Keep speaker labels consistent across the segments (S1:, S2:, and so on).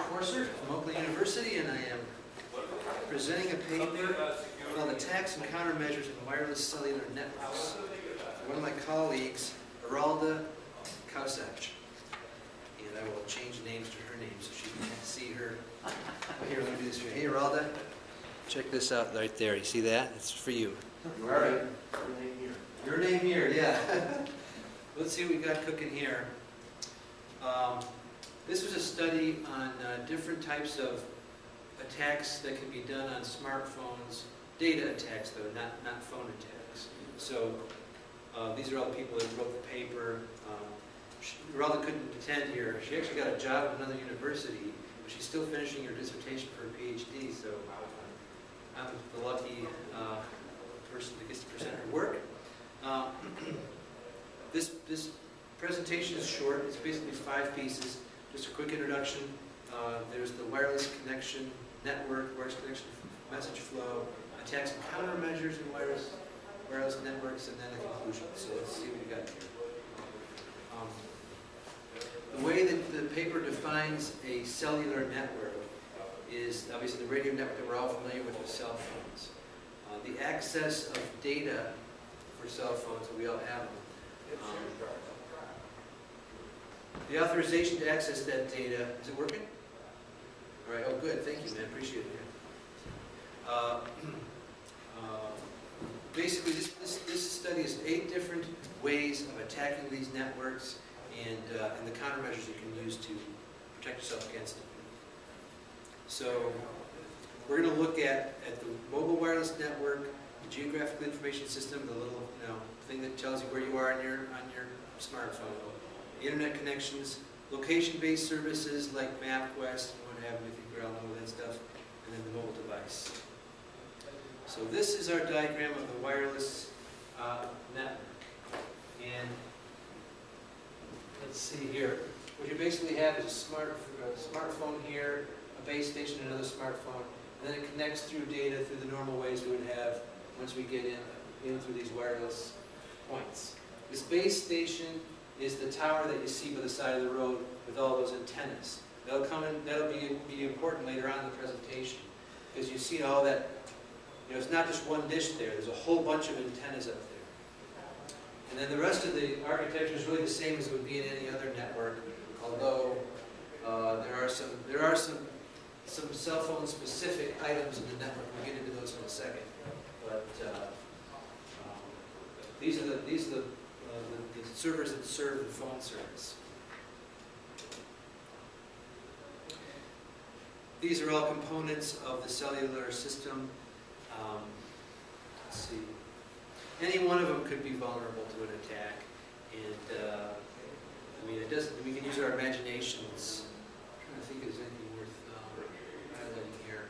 S1: Corser from Oakland University, and I am presenting a paper called Attacks and Countermeasures in Wireless Cellular Networks. One of my colleagues, Eralda Causaj. And I will change names to her name so she can see her. Oh, here, let me do this for you. Hey, Eralda. Check this out right there. You see that? It's for you. All right.
S2: Your name here.
S1: Your name here, yeah. Let's see what we got cooking here. This was a study on different types of attacks that can be done on smartphones. Data attacks, though, not phone attacks. So these are all the people that wrote the paper. Eralda couldn't attend here. She actually got a job at another university, but she's still finishing her dissertation for her PhD, so I'm the lucky person that gets to present her work. This presentation is short. It's basically 5 pieces. Just a quick introduction. There's the wireless connection network, wireless connection message flow, attacks and countermeasures in wireless networks, and then a conclusion. So let's see what we got here. The way that the paper defines a cellular network is obviously the radio network that we're all familiar with cell phones. The access of data for cell phones, we all have them. The authorization to access that data, is it working? All right, oh good, thank you man, appreciate it. Basically this study is 8 different ways of attacking these networks and the countermeasures you can use to protect yourself against them. So we're going to look at the mobile wireless network, the geographical information system, the little thing that tells you where you are on your smartphone, the internet connections, location-based services like MapQuest and what have you. I think we all know that stuff, and then the mobile device. So this is our diagram of the wireless network, and let's see here. What you basically have is a smartphone here, a base station, another smartphone, and then it connects through data through the normal ways we would have once we get in through these wireless points. This base station is the tower that you see by the side of the road with all those antennas. That'll come in. That'll be important later on in the presentation, because you see all that. It's not just one dish there. There's a whole bunch of antennas up there. And then the rest of the architecture is really the same as it would be in any other network, although there are some cell phone specific items in the network. We'll get into those in a second. But these are the servers that serve the phone service. These are all components of the cellular system. Let's see. Any one of them could be vulnerable to an attack, and I mean, it doesn't. We can use our imaginations. I'm trying to think if there's anything worth highlighting here.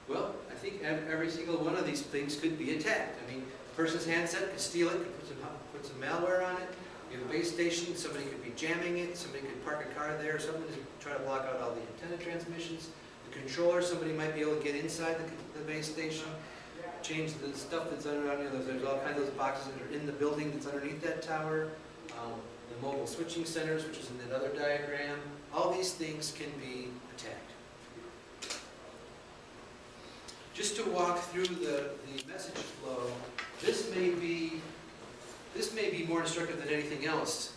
S1: Well, I think every single one of these things could be attacked. I mean, a person's handset could steal it, could put some malware on it. You have a base station, somebody could be jamming it, somebody could park a car there, somebody could try to block out all the antenna transmissions. The controller, somebody might be able to get inside the base station, change the stuff that's underneath. There's all kinds of those boxes that are in the building that's underneath that tower. The mobile switching centers, which is in that other diagram. All these things can be attacked. Just to walk through the message flow, this may be more instructive than anything else,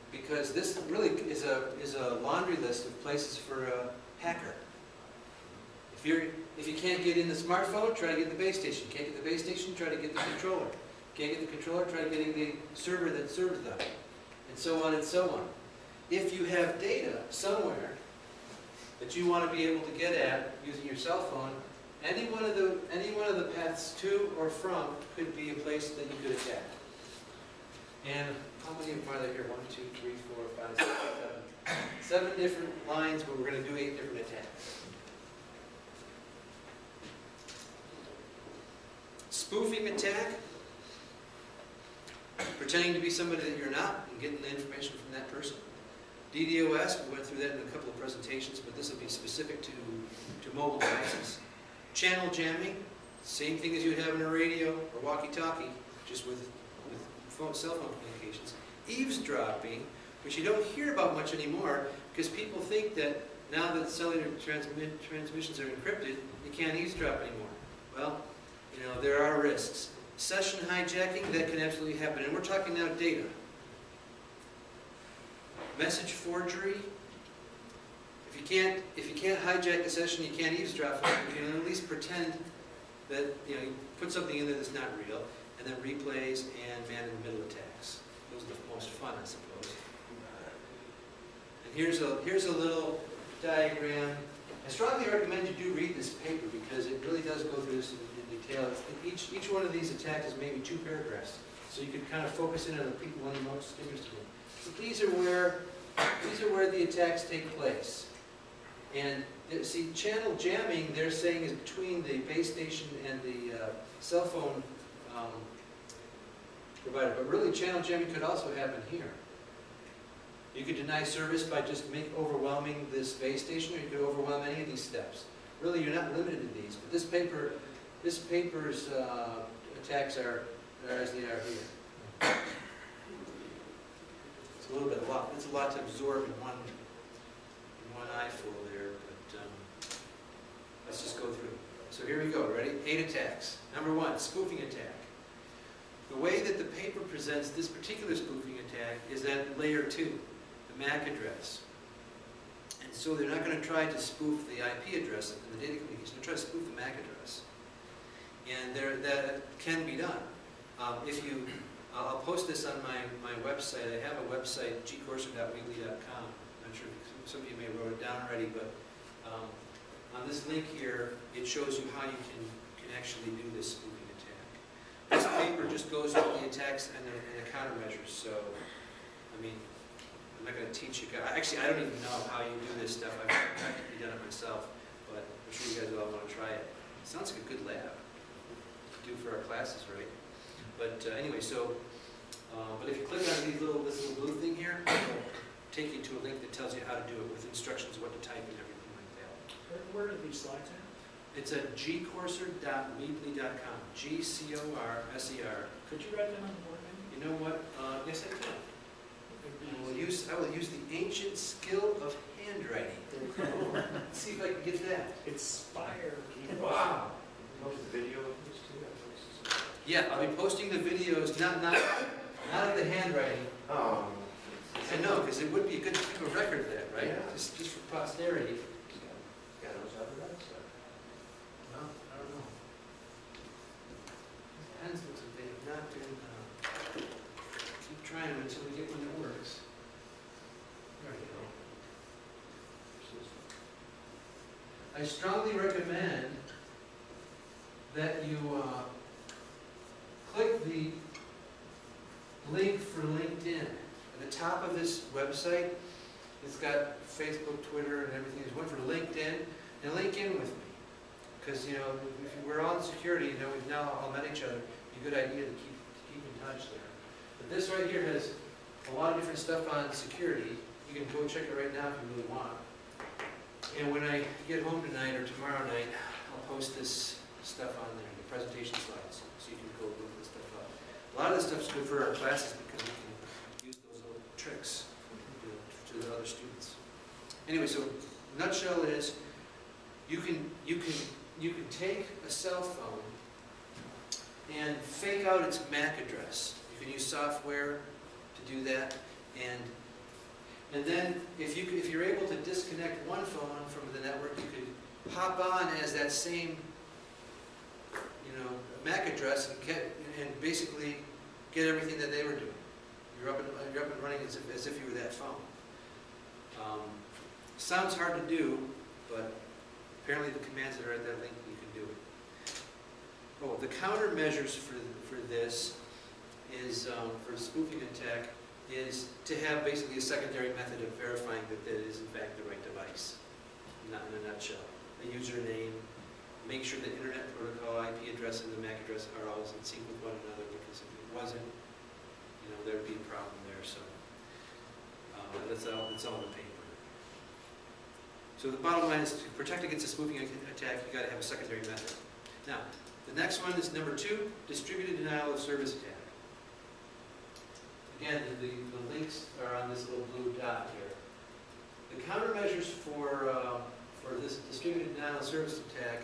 S1: because this really is a laundry list of places for a hacker. If you can't get in the smartphone, try to get the base station. Can't get the base station, try to get the controller. Can't get the controller, try getting the server that serves them, and so on and so on. If you have data somewhere that you want to be able to get at using your cell phone, any one of the paths to or from could be a place that you could attack. And how many are there here? 1, 2, 3, 4, 5, 6, 7. 7 different lines, but we're going to do 8 different attacks. Spoofing attack, pretending to be somebody that you're not and getting the information from that person. DDoS, we went through that in a couple of presentations, but this will be specific to mobile devices. Channel jamming, same thing as you'd have in a radio or walkie-talkie, just with cell phone communications. Eavesdropping, which you don't hear about much anymore, Because people think that now that cellular transmissions are encrypted, you can't eavesdrop anymore. Well, you know, there are risks. Session hijacking, that can absolutely happen. And we're talking now data. Message forgery. If you can't hijack the session, you can't eavesdrop it. You can at least pretend that, you know, you put something in there that's not real, and then replays and man-in-the-middle attacks. Those are the most fun, I suppose. And here's a little diagram. I strongly recommend you do read this paper because it really does go through this in detail. Each one of these attacks is maybe 2 paragraphs, so you can kind of focus in on the people one you're most interested in. So these are where the attacks take place. And see, channel jamming, they're saying, is between the base station and the cell phone provider. But really, channel jamming could also happen here. You could deny service by just overwhelming this base station, or you could overwhelm any of these steps. Really, you're not limited to these. But this paper's attacks are as they are here. It's a little bit a lot. It's a lot to absorb in one eyeful there. But let's just go through. So here we go. Ready? 8 attacks. Number 1, spoofing attack. The way that the paper presents this particular spoofing attack is at layer 2, the MAC address. And so they're not going to try to spoof the IP address in the data communication. They're trying to spoof the MAC address. And that can be done. I'll post this on my website. I have a website, gcorser.weebly.com. I'm not sure if some of you may have wrote it down already, but on this link here, it shows you how you can actually do this spoofing attack. This paper just goes through the attacks and the countermeasures. So, I mean, I'm not going to teach you guys. Actually, I don't even know how you do this stuff. I've practically done it myself, but I'm sure you guys all want to try it. It sounds like a good lab to do for our classes, right? But anyway, so, but if you click on this little blue thing here, it'll take you to a link that tells you how to do it with instructions, what to type and everything like that.
S2: Where are these slides at?
S1: It's at gcorser.weebly.com. G-C-O-R-S-E-R.
S2: Could you write them on the board, maybe?
S1: You know what? Yes, I can. I will use the ancient skill of handwriting. Let's see if I can get that.
S2: Inspire.
S1: Wow.
S3: Post the video of this too?
S1: Yeah, I'll be posting the videos, not of the handwriting.
S3: Oh.
S1: I know, because it would be good to keep a record of that, right?
S3: Yeah.
S1: Just for posterity.
S3: Yeah, those other guys.
S1: Well, I don't know. Depends what they have not been. Keep trying them until we get one that works. There we go. I strongly recommend that you click the link for LinkedIn. At the top of this website, it's got Facebook, Twitter, and everything. There's one for LinkedIn, and link in with me. Because, you know, if we're all in security, you know, we've now all met each other, it'd be a good idea to keep in touch there. But this right here has a lot of different stuff on security. You can go check it right now if you really want. And when I get home tonight or tomorrow night, I'll post this stuff on there, the presentation slides, so you can go look this stuff up. A lot of this stuff is good for our classes because we can use those little tricks to the other students. Anyway, so the nutshell is you can take a cell phone and fake out its MAC address. You can use software to do that, and then if you're able to disconnect one phone from the network, you could hop on as that same MAC address and basically get everything that they were doing. You're up and running as if you were that phone. Sounds hard to do, but apparently the commands that are at that link, you can do it. Oh, the countermeasures for this is, for spoofing attack, is to have basically a secondary method of verifying that that is in fact the right device. Not in a nutshell. A username, make sure the Internet Protocol IP address and the MAC address are always in sync with one another, because if it wasn't, there would be a problem there. So that's all in the paper. So the bottom line is, to protect against a spoofing attack, you got to have a secondary method. Now, the next one is number 2, distributed denial of service attack. Again, the links are on this little blue dot here. The countermeasures for this distributed denial of service attack,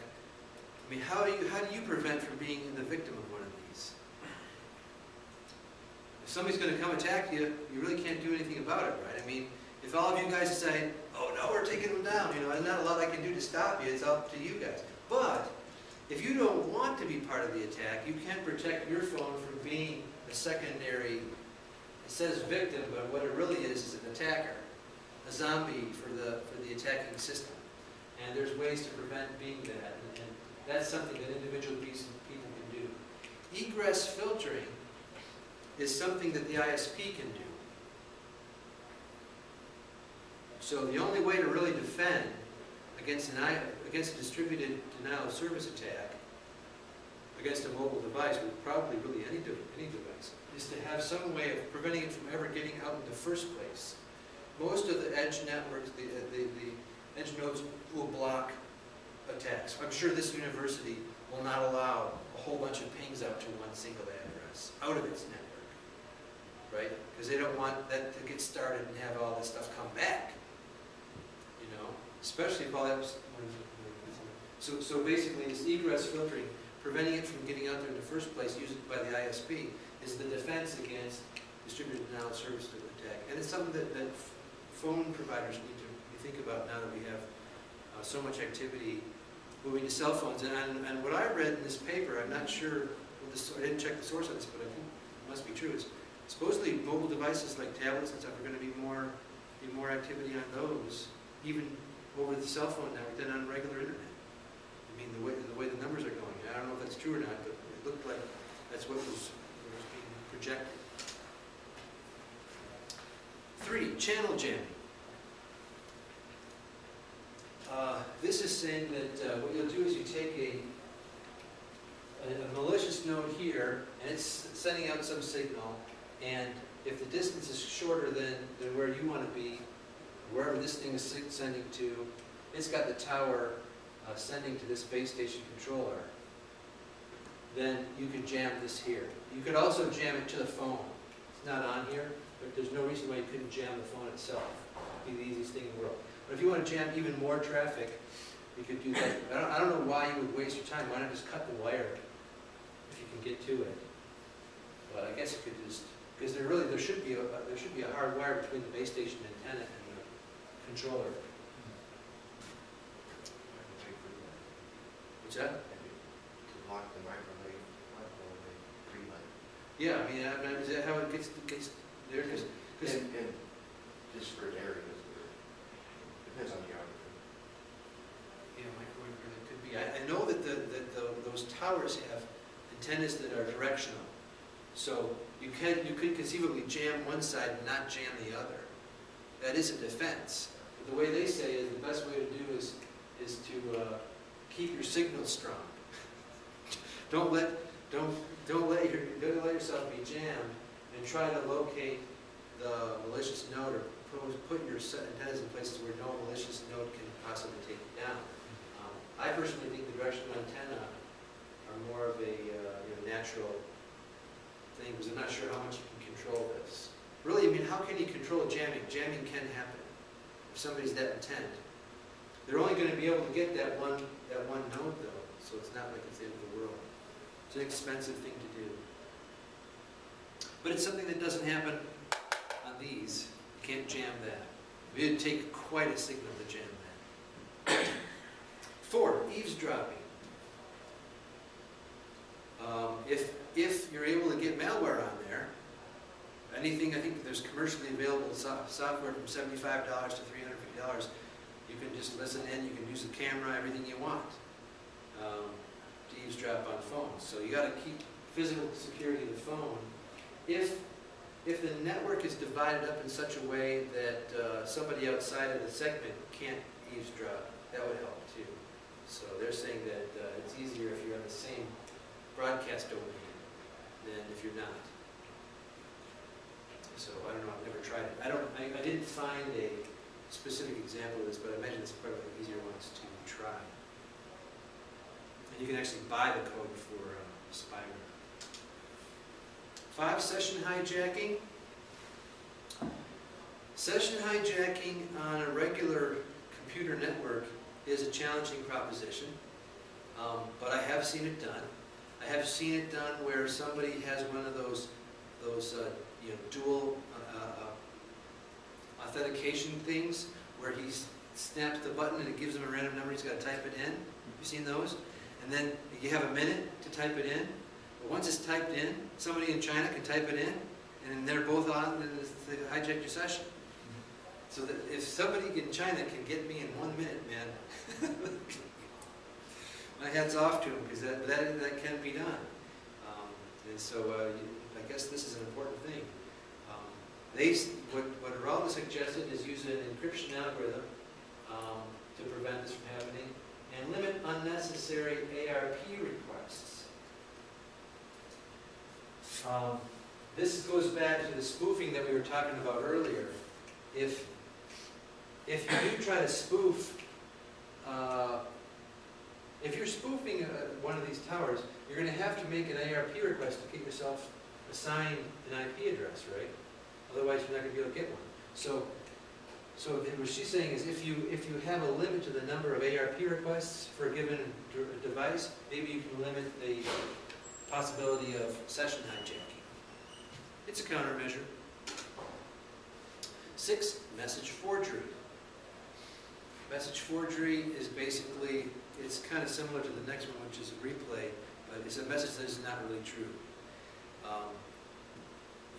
S1: I mean, how do you prevent from being the victim of one of these? If somebody's going to come attack you, you really can't do anything about it, right? I mean, if all of you guys decide, oh no, we're taking them down, you know, there's not a lot I can do to stop you, it's up to you guys. But if you don't want to be part of the attack, you can protect your phone from being a secondary, it says victim, but what it really is an attacker, a zombie for the attacking system. And there's ways to prevent being that, and that's something that individual people can do. Egress filtering is something that the ISP can do. So the only way to really defend against a distributed denial of service attack against a mobile device, with probably really any device, is to have some way of preventing it from ever getting out in the first place. Most of the edge networks, the edge nodes will block attacks. I'm sure this university will not allow a whole bunch of pings out to one single address out of its network, right? Because they don't want that to get started and have all this stuff come back, you know? Especially if all that was... So basically, this egress filtering, preventing it from getting out there in the first place, used by the ISP, is the defense against distributed denial of service attack. And it's something that phone providers need to think about now that we have so much activity moving to cell phones. And what I read in this paper, I'm not sure, I didn't check the source on this, but I think it must be true, is supposedly mobile devices like tablets and stuff are going to be more activity on those, even over the cell phone network than on regular internet. I mean, the way the numbers are going. I don't know if that's true or not, but it looked like that's what was being projected. 3, channel jamming. This is saying that what you'll do is you take a malicious node here, and it's sending out some signal, and if the distance is shorter than where you want to be, wherever this thing is sending to, it's got the tower sending to this base station controller, then you could jam this here. You could also jam it to the phone. It's not on here, but there's no reason why you couldn't jam the phone itself. It'd be the easiest thing in the world. But if you want to jam even more traffic, you could do that. I don't know why you would waste your time. Why not just cut the wire if you can get to it? But I guess you could just, because there should be a hard wire between the base station antenna and the controller. What's that?
S3: To lock the microwave relay.
S1: Yeah, I mean, is that how it gets there? Because
S3: And just for areas where it depends on the geography.
S1: yeah, microwave relay could be. I know that those towers have antennas that are directional, so you could conceivably jam one side and not jam the other. That is a defense. But the way they say is the best way to do is to keep your signal strong. Don't let yourself be jammed, and try to locate the malicious node, or put your antennas in places where no malicious node can possibly take it down. I personally think the directional antenna are more of a natural thing, because I'm not sure how much you can control this. Really, I mean, how can you control jamming? Jamming can happen if somebody's that intent. They're only going to be able to get that one node though, so it's not like it's the end of the world. It's an expensive thing to do. But it's something that doesn't happen on these. You can't jam that. It'd take quite a signal to jam that. 4, eavesdropping. If you're able to get malware on there, anything, I think there's commercially available software from $75 to $350. You can just listen in, you can use the camera, everything you want to eavesdrop on phones. So you got to keep physical security of the phone. If the network is divided up in such a way that somebody outside of the segment can't eavesdrop, that would help too. So they're saying that it's easier if you're on the same broadcast domain than if you're not. So I don't know, I've never tried it. I didn't find a specific example of this, but I imagine it's probably the easier ones to try. And you can actually buy the code for spyware. 5, session hijacking. Session hijacking on a regular computer network is a challenging proposition, but I have seen it done. I have seen it done where somebody has one of those dual authentication things where he snaps the button and it gives him a random number. He's got to type it in. You've seen those? And then you have a minute to type it in. But once it's typed in, somebody in China can type it in, and they're both on, and they hijack your session. So that if somebody in China can get me in 1 minute, man, my hat's off to them, because that can be done. And so I guess this is an important thing. What Eralda suggested is use an encryption algorithm to prevent this from happening, and limit unnecessary ARP requests. This goes back to the spoofing that we were talking about earlier. If you do try to spoof, if you're spoofing one of these towers, you're going to have to make an ARP request to get yourself assigned an IP address, right? Otherwise, you're not going to be able to get one. So what she's saying is, if you have a limit to the number of ARP requests for a given device, maybe you can limit the possibility of session hijacking. It's a countermeasure. 6, message forgery. Message forgery is basically, it's kind of similar to the next one, which is a replay, but it's a message that is not really true.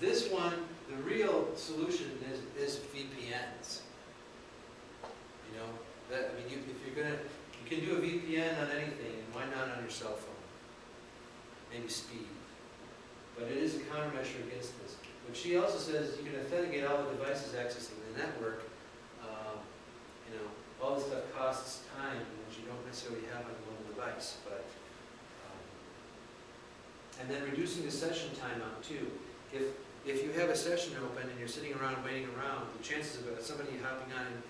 S1: This one, the real solution is VPNs. You know, if you're gonna, you can do a VPN on anything, and why not on your cell phone? Maybe speed. But it is a countermeasure against this. But she also says you can authenticate all the devices accessing the network. All this stuff costs time, which you don't necessarily have on a mobile device. But and then reducing the session timeout too. If you have a session open and you're sitting around waiting around, the chances of somebody hopping on and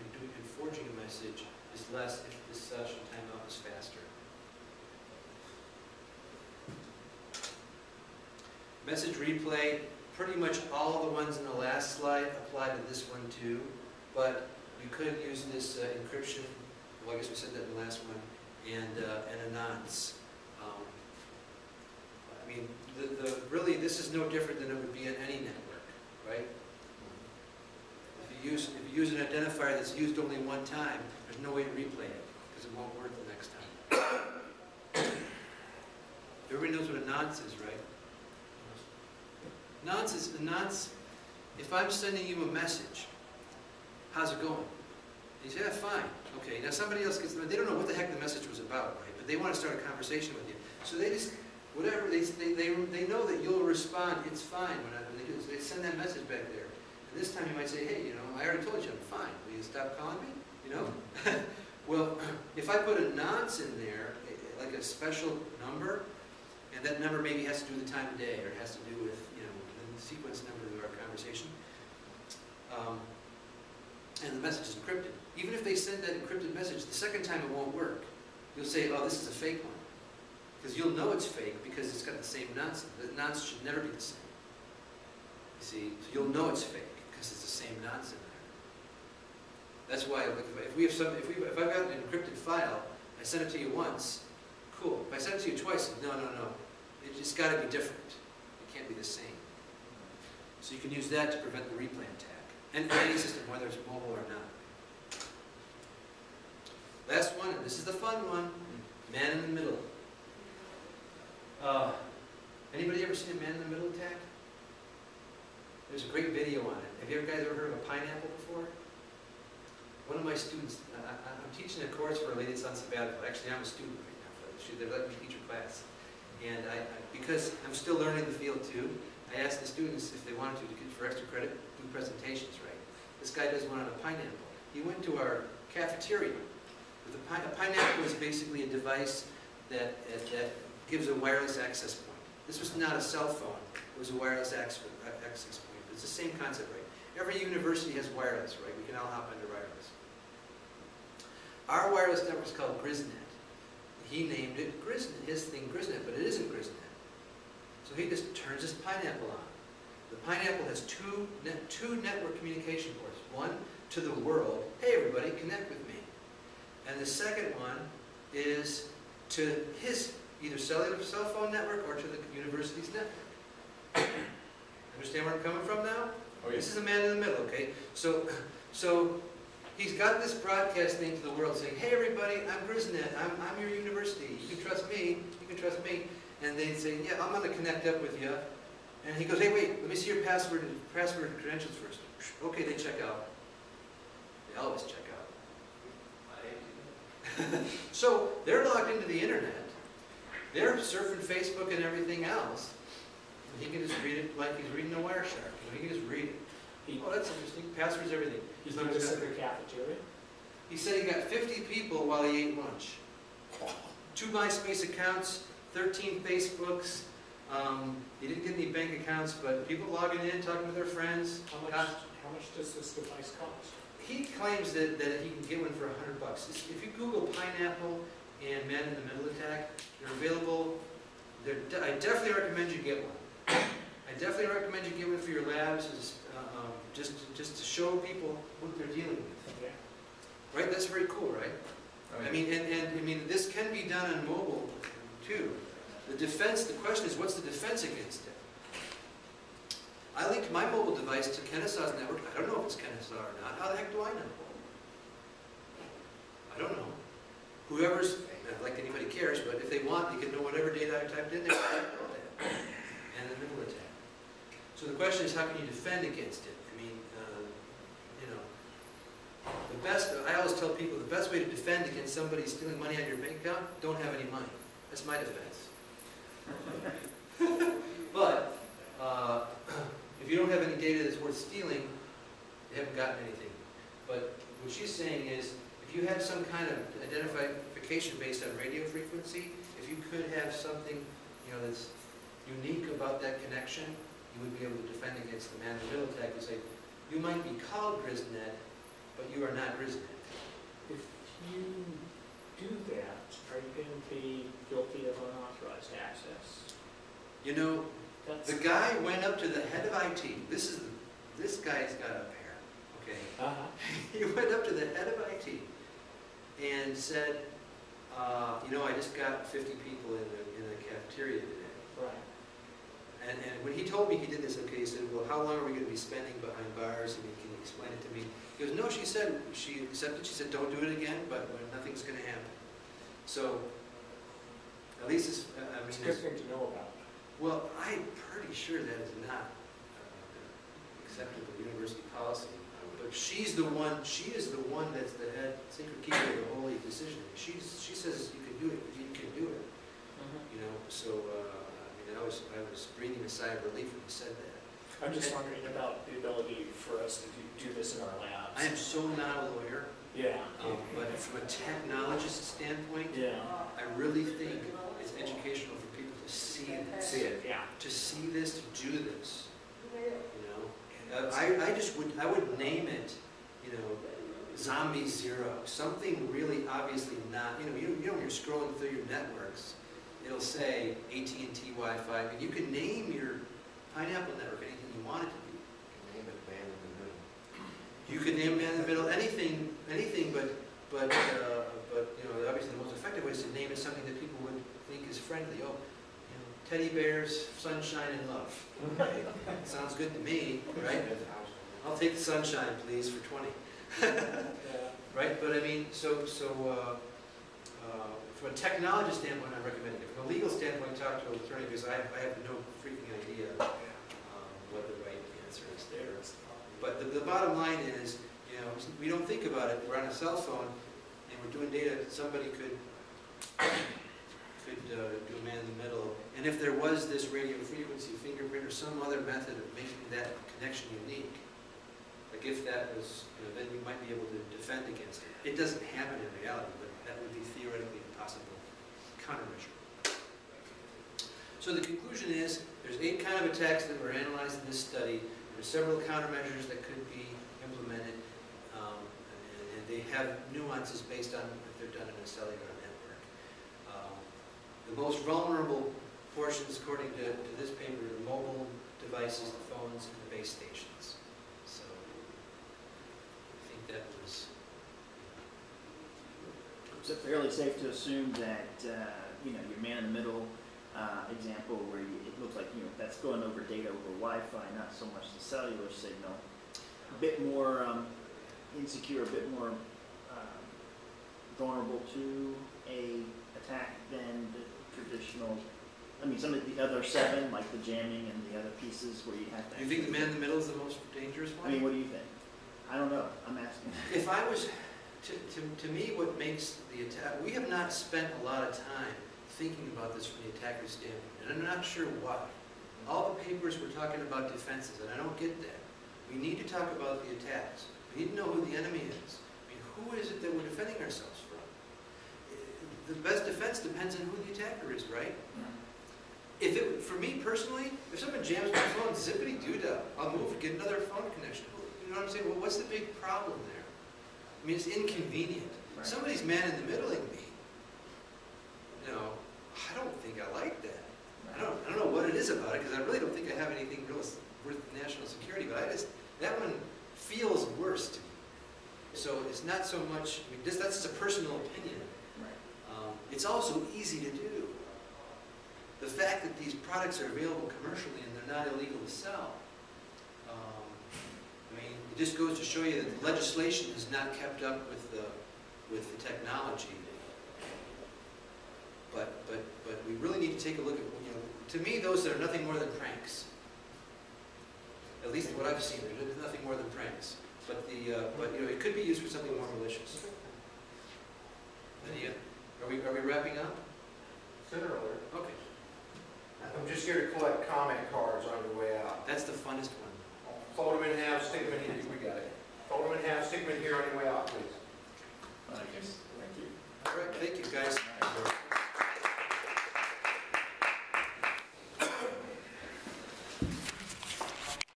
S1: forging a message is less if the session timeout is faster. Message replay, pretty much all the ones in the last slide apply to this one too, but you could use this encryption, well I guess we said that in the last one, and a nonce. I mean, really this is no different than it would be in any network, right? If you use an identifier that's used only one time, there's no way to replay it, because it won't work the next time. Everybody knows what a nonce is, right? Nonce is a nonce. If I'm sending you a message, how's it going? And you say, yeah, fine. Okay, now somebody else gets, they don't know what the heck the message was about, right? But they want to start a conversation with you. So they just, whatever, they know that you'll respond, it's fine when they do. So they send that message back there. And this time you might say, hey, I already told you I'm fine. Will you stop calling me? Well, if I put a nonce in there, like a special number, and that number maybe has to do with the time of day, or it has to do with, the sequence number of our conversation, and the message is encrypted. Even if they send that encrypted message, the second time it won't work. You'll say, oh, this is a fake one. Because you'll know it's fake because it's got the same nonce. The nonce should never be the same. You see, so you'll know it's fake because it's the same nonce in there. That's why if I've got an encrypted file, I send it to you once, cool. If I send it to you twice, no. It's got to be different. It can't be the same. So you can use that to prevent the replay attack. And any system, whether it's mobile or not. Last one, and this is the fun one, man in the middle. Anybody ever seen a man in the middle attack? There's a great video on it. Have you guys ever heard of a pineapple before? One of my students, I'm teaching a course for a lady that's on sabbatical. Actually, I'm a student right now. They're letting me teach her class. And because I'm still learning the field too, I asked the students if they wanted to for extra credit, do presentations, right? This guy does one on a pineapple. He went to our cafeteria. A pineapple is basically a device that gives a wireless access point. This was not a cell phone. It was a wireless access point. It's the same concept, right? Every university has wireless, right? We can all hop under wireless. Our wireless network is called GrisNet. He named it GrisNet, his thing GrisNet, but it isn't GrisNet. So he just turns his pineapple on. The Pineapple has two network communication ports. One to the world, hey everybody, connect with me. And the second one is to his either cellular cell phone network or to the university's network. Understand where I'm coming from now?
S4: Oh, yeah.
S1: This is the man in the middle, okay? So he's got this broadcast thing to the world saying, hey everybody, I'm GrisNet, I'm your university, you can trust me, you can trust me. And they say, yeah, I'm going to connect up with you. And he goes, hey wait, let me see your password and credentials first. Okay, they check out. They always check out. So they're logged into the internet. They're surfing Facebook and everything else. And he can just read it like he's reading a Wireshark. He can just read it. Oh, that's interesting. Passwords, everything.
S2: He's doing this in the cafeteria?
S1: He said he got 50 people while he ate lunch. 2 MySpace accounts, 13 Facebooks. He didn't get any bank accounts, but people logging in, talking to their friends.
S2: How much does this device cost?
S1: He claims that he can get one for $100. If you Google Pineapple and Man in the Middle Attack, they're available. I definitely recommend you get one. I definitely recommend you get one for your labs, just to show people what they're dealing with.
S2: Yeah.
S1: Right? That's very cool, right?
S4: Oh, yeah.
S1: I mean, and I mean, this can be done on mobile too. The question is, what's the defense against it? I linked my mobile device to Causaj's network. I don't know if it's Causaj or not. How the heck do I know? I don't know. Whoever's, not like anybody cares, but if they want, they can know whatever data I typed in there. And the middle attack. So the question is, how can you defend against it? I mean, you know, the best, I always tell people, the best way to defend against somebody stealing money out of your bank account, don't have any money. That's my defense. But, if you don't have any data that's worth stealing, you haven't gotten anything. But what she's saying is, if you have some kind of identification based on radio frequency, if you could have something, you know, that's unique about that connection, you would be able to defend against the man in the middle attack and say, you might be called GrisNet, but you are not GrisNet.
S2: If you do that, are you going to be guilty of unauthorized access?
S1: You know,
S2: That's,
S1: the guy went up to the head of IT. This guy's got a pair, okay? He went up to the head of IT and said, you know, I just got 50 people in the cafeteria today.
S2: right.
S1: And when he told me he did this, okay, he said, well, how long are we going to be spending behind bars? I mean, can you explain it to me? He goes, no, she accepted. She said, don't do it again, but nothing's going to happen. So, at least it's, I mean,
S2: It's a good thing to know about.
S1: well, I'm pretty sure that is not acceptable university policy. But she is the one that's the head secret keeper of the holy decision. She says you can do it, you can do it. You know, so I mean, I was breathing a sigh of relief when he said that.
S2: I'm just wondering about the ability for us to do this in our labs.
S1: I am so not a lawyer,
S2: Yeah.
S1: but from a technologist standpoint,
S2: Yeah.
S1: I really think it's educational for people to see this.
S2: See it, yeah.
S1: To see this, to do this. You know, I would name it, you know, Zombie Zero. Something really obviously not, you know when you're scrolling through your networks, it'll say AT&T Wi-Fi, and you can name your Pineapple network anything you want it to be.
S3: Name it Man in the Middle.
S1: You could name Man in the Middle anything, but you know, obviously the most effective way is to name it something that people would think is friendly. Oh, you know, teddy bears, sunshine, and love. Okay. Sounds good to me, right? I'll take the sunshine, please, for 20.
S2: Yeah.
S1: Right? But I mean, so from a technology standpoint, I recommend it. From a legal standpoint, talk to an attorney because I have no freaking idea what the right answer is there. But the bottom line is, you know, we don't think about it. We're on a cell phone and we're doing data. Somebody could do a man in the middle. And if there was this radio frequency fingerprint or some other method of making that connection unique, like if that was, you know, then you might be able to defend against it. It doesn't happen in reality, but that would be theoretically a possible countermeasure. So the conclusion is, there's 8 kind of attacks that were analyzed in this study. There's several countermeasures that could be implemented, and they have nuances based on if they're done in a cellular network. The most vulnerable portions, according to this paper, the mobile devices, the phones, and the base stations. So I think that was...
S4: Is it fairly safe to assume that, you know, your man-in-the-middle example where it looks like, you know, that's going over data over Wi-Fi, not so much the cellular signal, a bit more insecure, a bit more vulnerable to a attack than the traditional, I mean, some of the other 7, like the jamming and the other pieces where you have to...
S1: You think the man-in-the-middle is the most dangerous one?
S4: I mean, what do you think? I don't know. I'm asking.
S1: If I was... To me, what makes the attack... We have not spent a lot of time thinking about this from the attacker's standpoint, and I'm not sure why. All the papers were talking about defenses, and I don't get that. We need to talk about the attacks. We need to know who the enemy is. I mean, who is it that we're defending ourselves from? The best defense depends on who the attacker is, right? For me personally, if someone jams my phone, zippity-doo-dah, I'll move and get another phone connection. You know what I'm saying? Well, what's the big problem there? I mean, it's inconvenient.
S4: Right.
S1: Somebody's man-in-the-middling me. You know, I don't think I like that. I don't know what it is about it, because I really don't think I have anything real worth national security, but that one feels worse to me. So it's not so much, I mean, that's just a personal opinion.
S4: Right.
S1: It's also easy to do. The fact that these products are available commercially and they're not illegal to sell, I mean, it just goes to show you that the legislation has not kept up with the technology. But we really need to take a look at, you know, to me, those are nothing more than pranks. At least what I've seen, they're nothing more than pranks. But you know, it could be used for something more malicious. Lydia, are we wrapping up?
S3: Cellular.
S1: Okay.
S3: I'm just here to collect comment cards on your way out.
S1: That's the funnest one.
S3: Fold them in half, stick them in here. We got it. Fold them in half, stick them in here on your way out, please.
S4: Thank you.
S1: All right, thank you, guys.